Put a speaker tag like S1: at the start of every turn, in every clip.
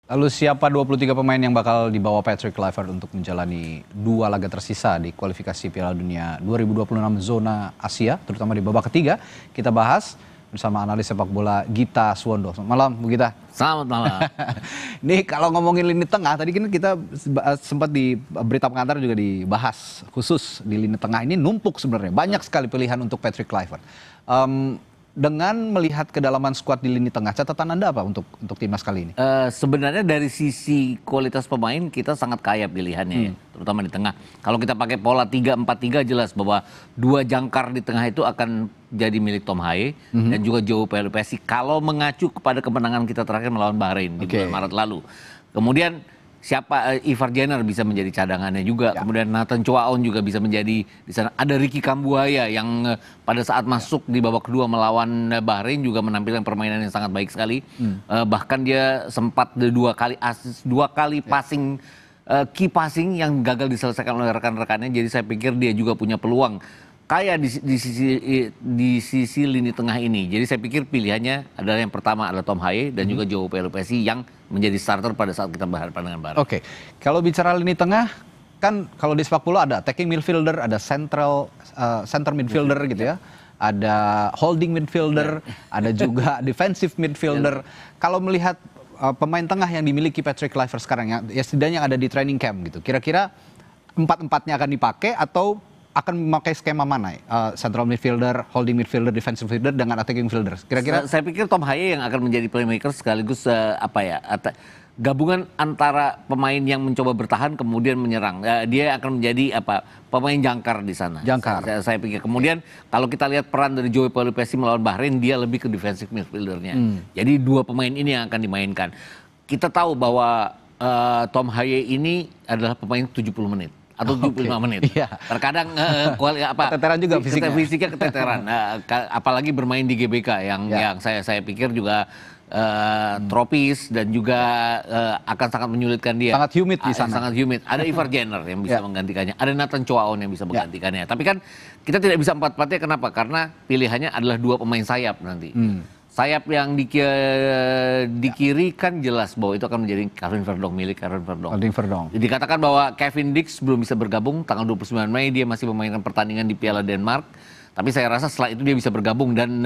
S1: Lalu siapa 23 pemain yang bakal dibawa Patrick Kluivert untuk menjalani dua laga tersisa di kualifikasi Piala Dunia 2026 zona Asia, terutama di babak ketiga? Kita bahas bersama analis sepak bola Gita Suwondo. Selamat malam, Bu Gita.
S2: Selamat malam.
S1: Nih kalau ngomongin lini tengah, tadi kan kita sempat di berita pengantar juga dibahas khusus di lini tengah ini numpuk sebenarnya. Banyak sekali pilihan untuk Patrick Kluivert. Dengan melihat kedalaman skuad di lini tengah, catatan Anda apa untuk timnas kali ini?
S2: Sebenarnya dari sisi kualitas pemain kita sangat kaya pilihannya, terutama di tengah. Kalau kita pakai pola 3-4-3 jelas bahwa dua jangkar di tengah itu akan jadi milik Tom Haye dan juga João Pelupessy kalau mengacu kepada kemenangan kita terakhir melawan Bahrain di bulan Maret lalu. Kemudian siapa Ivar Jenner bisa menjadi cadangannya juga. Kemudian Nathan Choaon juga bisa menjadi di sana. Ada Ricky Kambuaya yang pada saat masuk di babak kedua melawan Bahrain juga menampilkan permainan yang sangat baik sekali. Bahkan dia sempat dua kali assist, dua kali passing, key passing yang gagal diselesaikan oleh rekan-rekannya. Jadi saya pikir dia juga punya peluang kaya di sisi lini tengah ini. Jadi saya pikir pilihannya adalah yang pertama adalah Tom Haye dan juga João Pelupessy yang menjadi starter pada saat kita berhadapan dengan Bahrain.
S1: Oke, kalau bicara lini tengah, kan kalau di sepak bola ada attacking midfielder, ada center midfielder gitu ya, ada holding midfielder, ada juga defensive midfielder. Kalau melihat pemain tengah yang dimiliki Patrick Kluivert sekarang ya setidaknya yang ada di training camp gitu, kira-kira empat-empatnya akan dipakai atau akan memakai skema mana? Central midfielder, holding midfielder, defensive midfielder dengan attacking midfielder. Kira-kira
S2: saya pikir Tom Haye yang akan menjadi playmaker sekaligus gabungan antara pemain yang mencoba bertahan kemudian menyerang. Dia akan menjadi pemain jangkar di sana.
S1: Jangkar.
S2: Saya pikir. Kemudian kalau kita lihat peran dari João Pelupessy melawan Bahrain, dia lebih ke defensive midfieldernya. Jadi dua pemain ini yang akan dimainkan. Kita tahu bahwa Tom Haye ini adalah pemain 70 menit. Atau 75 menit.
S1: Iya.
S2: Terkadang
S1: keteteran juga
S2: fisiknya keteteran. Apalagi bermain di GBK yang saya pikir juga tropis dan juga akan sangat menyulitkan dia.
S1: Sangat humid di sana.
S2: Sangat humid. Ada Ivar Jenner yang bisa menggantikannya. Ada Nathan Choaon yang bisa menggantikannya. Tapi kan kita tidak bisa empat-empatnya. Kenapa? Karena pilihannya adalah dua pemain sayap nanti. Sayap yang di kiri kan jelas bahwa itu akan menjadi Calvin Verdong, milik Calvin Verdong. Dikatakan bahwa Kevin Dix belum bisa bergabung tanggal 29 Mei, dia masih memainkan pertandingan di Piala Denmark. Tapi saya rasa setelah itu dia bisa bergabung dan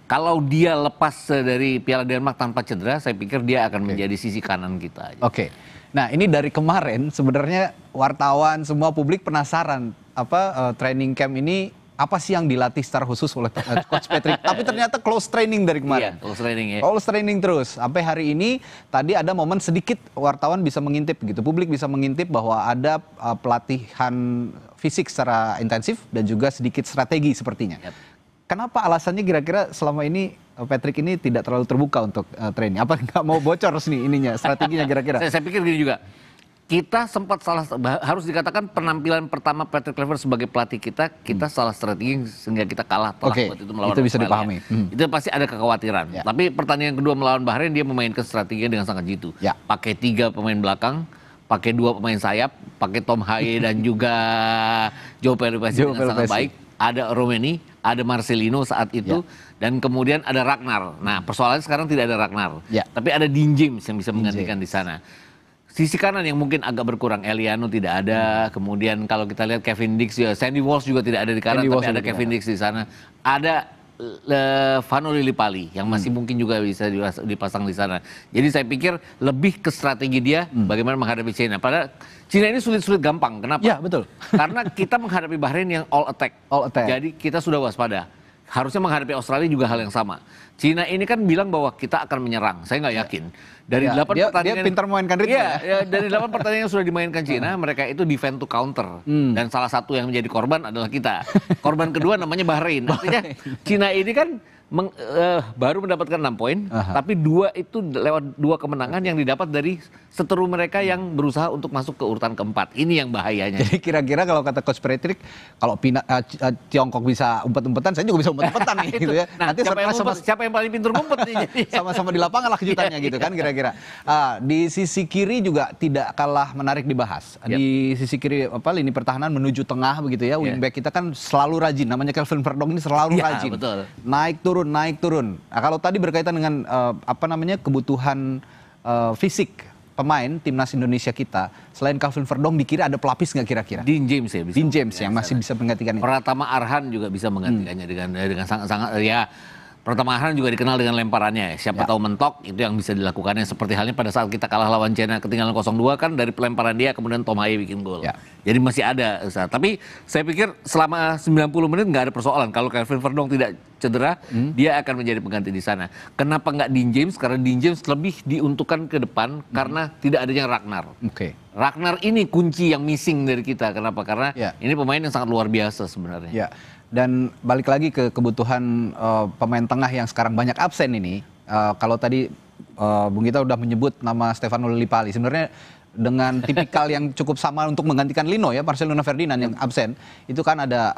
S2: kalau dia lepas dari Piala Denmark tanpa cedera, saya pikir dia akan menjadi sisi kanan kita.
S1: Oke. Nah, ini dari kemarin sebenarnya wartawan semua publik penasaran training camp ini apa sih yang dilatih secara khusus oleh Coach Patrick. Tapi ternyata close training dari kemarin.
S2: Iya, close training ya.
S1: Close training terus. Sampai hari ini tadi ada momen sedikit wartawan bisa mengintip gitu. Publik bisa mengintip bahwa ada pelatihan fisik secara intensif dan juga sedikit strategi sepertinya. Kenapa alasannya kira-kira selama ini Patrick ini tidak terlalu terbuka untuk training? Apa nggak mau bocor nih ininya, strateginya kira-kira?
S2: Saya pikir gini juga. Kita sempat salah, harus dikatakan penampilan pertama Patrick Kluivert sebagai pelatih kita salah strategi sehingga kita kalah telak waktu itu melawan
S1: itu bisa
S2: Australia.
S1: dipahami.
S2: Itu pasti ada kekhawatiran. Tapi pertandingan kedua melawan Bahrain dia memainkan strateginya dengan sangat jitu. Pakai 3 pemain belakang, pakai 2 pemain sayap, pakai Tom Haye dan juga João Pelupessy dengan sangat baik. Ada Romeni, ada Marcelino saat itu, dan kemudian ada Ragnar. Nah, persoalannya sekarang tidak ada Ragnar, tapi ada Dean James yang bisa menggantikan di sana. Sisi kanan yang mungkin agak berkurang, Eliano tidak ada. Kemudian kalau kita lihat Kevin Dix, Sandy Walsh juga tidak ada di kanan, tapi ada Kevin Dix di sana. Ada Vano Lillipali yang masih mungkin juga bisa dipasang di sana. Jadi saya pikir lebih ke strategi dia bagaimana menghadapi China. Padahal China ini sulit-sulit gampang. Kenapa?
S1: Ya, betul.
S2: Karena kita menghadapi Bahrain yang all attack. Jadi kita sudah waspada. Harusnya menghadapi Australia juga hal yang sama. China ini kan bilang bahwa kita akan menyerang. Saya nggak yakin. Dari 8 pertandingan,
S1: dia pintar memainkan ritme.
S2: Dari 8 pertandingan yang sudah dimainkan China, mereka itu defend to counter. Dan salah satu yang menjadi korban adalah kita. Korban kedua namanya Bahrain. Artinya China ini kan baru mendapatkan 6 poin, tapi 2 itu lewat 2 kemenangan yang didapat dari seteru mereka yang berusaha untuk masuk ke urutan keempat. Ini yang bahayanya.
S1: Jadi kira-kira kalau kata Coach Patrick, kalau Tiongkok bisa umpet-umpetan, saya juga bisa umpet-umpetan nih gitu ya.
S2: Nanti siapa yang paling pintar ngumpet nih?
S1: Sama-sama di lapangan lah kejutannya gitu kan kira-kira. Di sisi kiri juga tidak kalah menarik dibahas. Di sisi kiri lini pertahanan menuju tengah begitu ya. Wingback kita kan selalu rajin. Namanya Calvin Verdong ini selalu rajin.
S2: Betul.
S1: Naik turun. Nah, kalau tadi berkaitan dengan kebutuhan fisik pemain timnas Indonesia kita selain Calvin Verdong di kiri ada pelapis nggak kira-kira?
S2: Dean James ya bisa.
S1: Dean James yang masih bisa menggantikan itu.
S2: Pratama Arhan juga bisa menggantikannya dengan sangat ya. Pratama Arhan juga dikenal dengan lemparannya. Siapa tahu mentok itu yang bisa dilakukannya, seperti halnya pada saat kita kalah lawan China ketinggalan 0-2 kan dari pelemparan dia kemudian Tom Haye bikin gol. Jadi masih ada usaha. Tapi saya pikir selama 90 menit nggak ada persoalan. Kalau Calvin Verdong tidak cedera, dia akan menjadi pengganti di sana. Kenapa nggak Dean James? Karena Dean James lebih diuntukkan ke depan karena tidak adanya Ragnar. Ragnar ini kunci yang missing dari kita. Kenapa? Karena ini pemain yang sangat luar biasa sebenarnya.
S1: Dan balik lagi ke kebutuhan pemain tengah yang sekarang banyak absen ini. Kalau tadi Bung Gita udah menyebut nama Stefano Lillipali, sebenarnya dengan tipikal yang cukup sama untuk menggantikan Lino ya, Marcelino Ferdinand yang absen. Itu kan ada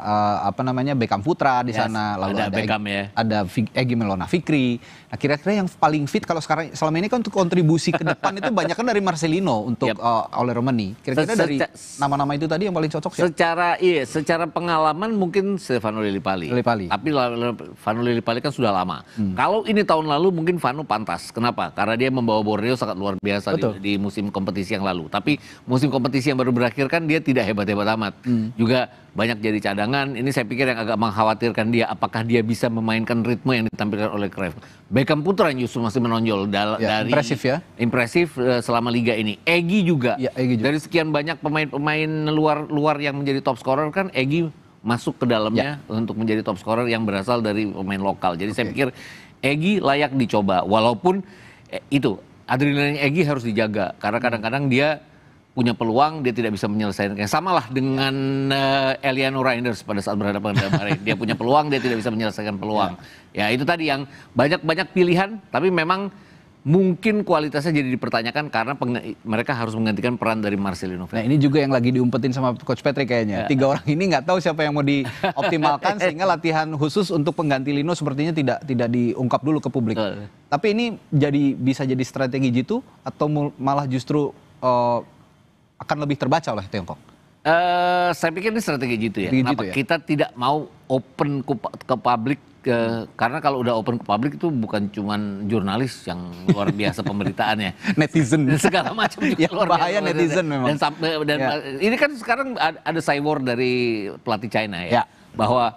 S1: Beckham Putra di sana, lalu ada
S2: Beckham
S1: ada Egy Maulana Fikri. Nah, kira-kira yang paling fit kalau sekarang selama ini kan untuk kontribusi ke depan itu banyak kan dari Marcelino untuk oleh Romani. Kira-kira dari nama-nama itu tadi yang paling cocok sih.
S2: Secara pengalaman mungkin Stefano Lillipali. Tapi Stefano Lillipali kan sudah lama. Kalau ini tahun lalu mungkin Vano pantas. Kenapa? Karena dia membawa Borneo sangat luar biasa di musim kompetisi yang lalu. Tapi musim kompetisi yang baru berakhir kan dia tidak hebat-hebat amat. Juga banyak jadi cadangan. Ini saya pikir yang agak mengkhawatirkan dia. Apakah dia bisa memainkan ritme yang ditampilkan oleh Cruyff. Beckham Putra yang justru masih menonjol dari impresif selama liga ini. Egy juga. Dari sekian banyak pemain-pemain luar yang menjadi top scorer kan Egy masuk ke dalamnya untuk menjadi top scorer yang berasal dari pemain lokal. Jadi saya pikir Egy layak dicoba. Walaupun itu adrenalin Egy harus dijaga karena kadang-kadang dia punya peluang, dia tidak bisa menyelesaikan. Sama lah dengan Eliano Reinders pada saat berhadapan dengan Bahrain. Dia punya peluang, dia tidak bisa menyelesaikan peluang. Ya itu tadi yang banyak pilihan, tapi memang mungkin kualitasnya jadi dipertanyakan karena mereka harus menggantikan peran dari Marcelino.
S1: Nah ini juga yang lagi diumpetin sama Coach Patrick kayaknya. 3 orang ini nggak tahu siapa yang mau dioptimalkan sehingga latihan khusus untuk pengganti Lino sepertinya tidak diungkap dulu ke publik. Tapi ini bisa jadi strategi gitu atau malah justru akan lebih terbaca oleh Tiongkok?
S2: Saya pikir ini strategi gitu ya. Kenapa kita tidak mau open ke publik? Karena kalau udah open ke publik itu bukan cuman jurnalis yang luar biasa pemberitaannya,
S1: netizen
S2: segala macam juga luar
S1: bahaya biasa. Netizen memang.
S2: Dan ini kan sekarang ada cyber dari pelatih China bahwa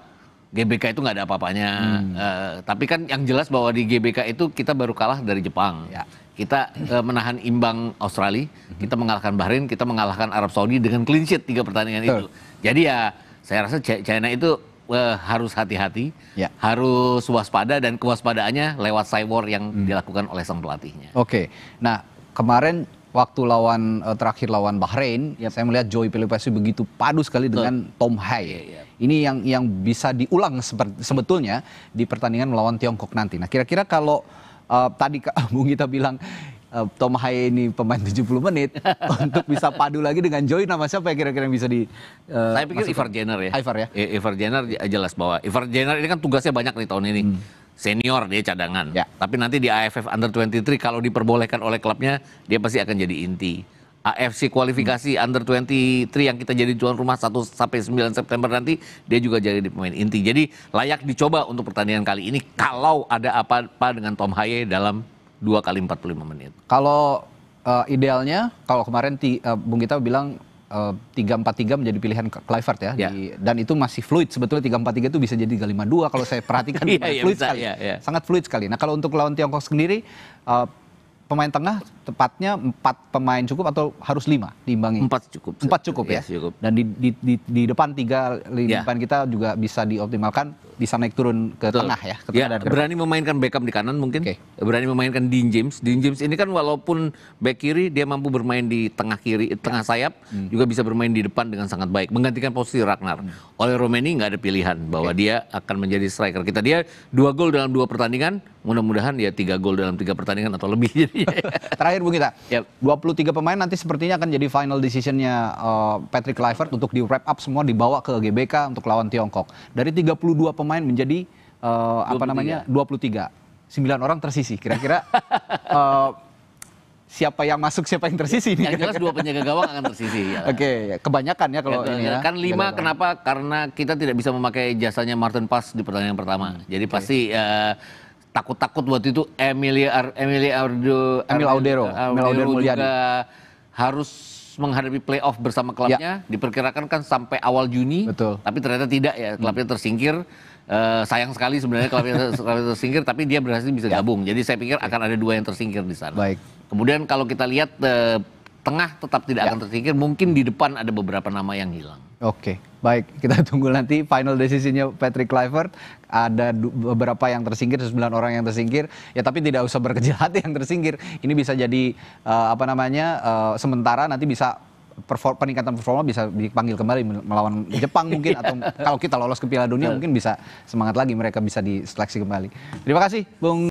S2: GBK itu nggak ada apa-apanya. Tapi kan yang jelas bahwa di GBK itu kita baru kalah dari Jepang. Kita menahan imbang Australia, kita mengalahkan Bahrain, kita mengalahkan Arab Saudi dengan clean sheet 3 pertandingan itu. Jadi ya saya rasa China itu harus hati-hati, harus waspada dan kewaspadaannya lewat cyber yang dilakukan oleh sang pelatihnya.
S1: Nah kemarin waktu terakhir lawan Bahrain, saya melihat Joey Pelupessy begitu padu sekali dengan Tom Haye. Ini yang bisa diulang sebetulnya di pertandingan melawan Tiongkok nanti. Nah kira-kira kalau tadi Bung Gita bilang Tom Haye ini pemain 70 menit untuk bisa padu lagi dengan Joey, nama siapa kira-kira yang bisa
S2: saya pikir Ivar Jenner ya. Ivar Jenner jelas bahwa Ivar Jenner ini kan tugasnya banyak nih tahun ini. Senior dia cadangan. Tapi nanti di AFF Under 23 kalau diperbolehkan oleh klubnya dia pasti akan jadi inti. AFC kualifikasi Under 23 yang kita jadi tuan rumah 1 sampai 9 September nanti dia juga jadi pemain inti. Jadi layak dicoba untuk pertandingan kali ini kalau ada apa-apa dengan Tom Haye dalam 2 kali 45 menit.
S1: Kalau idealnya, kalau kemarin Bung Gita bilang 3-4-3 menjadi pilihan Kluivert ya. Dan itu masih fluid, sebetulnya 3-4-3 itu bisa jadi 3-5-2 kalau saya perhatikan. Fluid sekali. Sangat fluid sekali. Nah kalau untuk lawan Tiongkok sendiri, pemain tengah tepatnya 4 pemain cukup atau harus 5 diimbangi?
S2: 4 cukup.
S1: 4 cukup ya.
S2: Cukup.
S1: Dan di depan 3 lini depan kita juga bisa dioptimalkan, bisa naik turun ke tengah ya.
S2: Berani memainkan Beckham di kanan mungkin. Berani memainkan Dean James. Dean James ini kan walaupun back kiri dia mampu bermain di tengah kiri, tengah sayap, juga bisa bermain di depan dengan sangat baik, menggantikan posisi Ragnar. Oleh Romani nggak ada pilihan bahwa dia akan menjadi striker kita. Dia 2 gol dalam 2 pertandingan, mudah-mudahan dia 3 gol dalam 3 pertandingan atau lebih.
S1: Terakhir Bung Gita, 23 pemain nanti sepertinya akan jadi final decision-nya Patrick Kluivert untuk di wrap up semua dibawa ke GBK untuk lawan Tiongkok. Dari 32 pemain menjadi 23. 9 orang tersisih. Kira-kira siapa yang masuk, siapa yang tersisih?
S2: Yang jelas 2 penjaga gawang akan tersisih.
S1: Kebanyakan ya kalau ini ya.
S2: Kan 5 kenapa? Karena kita tidak bisa memakai jasanya Martin Paes di pertandingan pertama. Jadi pasti takut-takut waktu itu Emil
S1: Audero Mulyadi
S2: juga harus menghadapi playoff bersama klubnya. Diperkirakan kan sampai awal Juni,
S1: Betul.
S2: tapi ternyata tidak ya, klubnya tersingkir. Sayang sekali sebenarnya klubnya tersingkir, tapi dia berhasil bisa gabung. Jadi saya pikir akan ada 2 yang tersingkir di sana.
S1: Baik.
S2: Kemudian kalau kita lihat tengah tetap tidak akan tersingkir, mungkin di depan ada beberapa nama yang hilang.
S1: Oke, baik. Kita tunggu nanti final decision-nya Patrick Kluivert. Ada beberapa yang tersingkir, 9 orang yang tersingkir. Ya tapi tidak usah berkecil hati yang tersingkir. Ini bisa jadi sementara nanti bisa peningkatan performa bisa dipanggil kembali melawan Jepang mungkin atau kalau kita lolos ke Piala Dunia mungkin bisa semangat lagi mereka bisa diseleksi kembali. Terima kasih Bung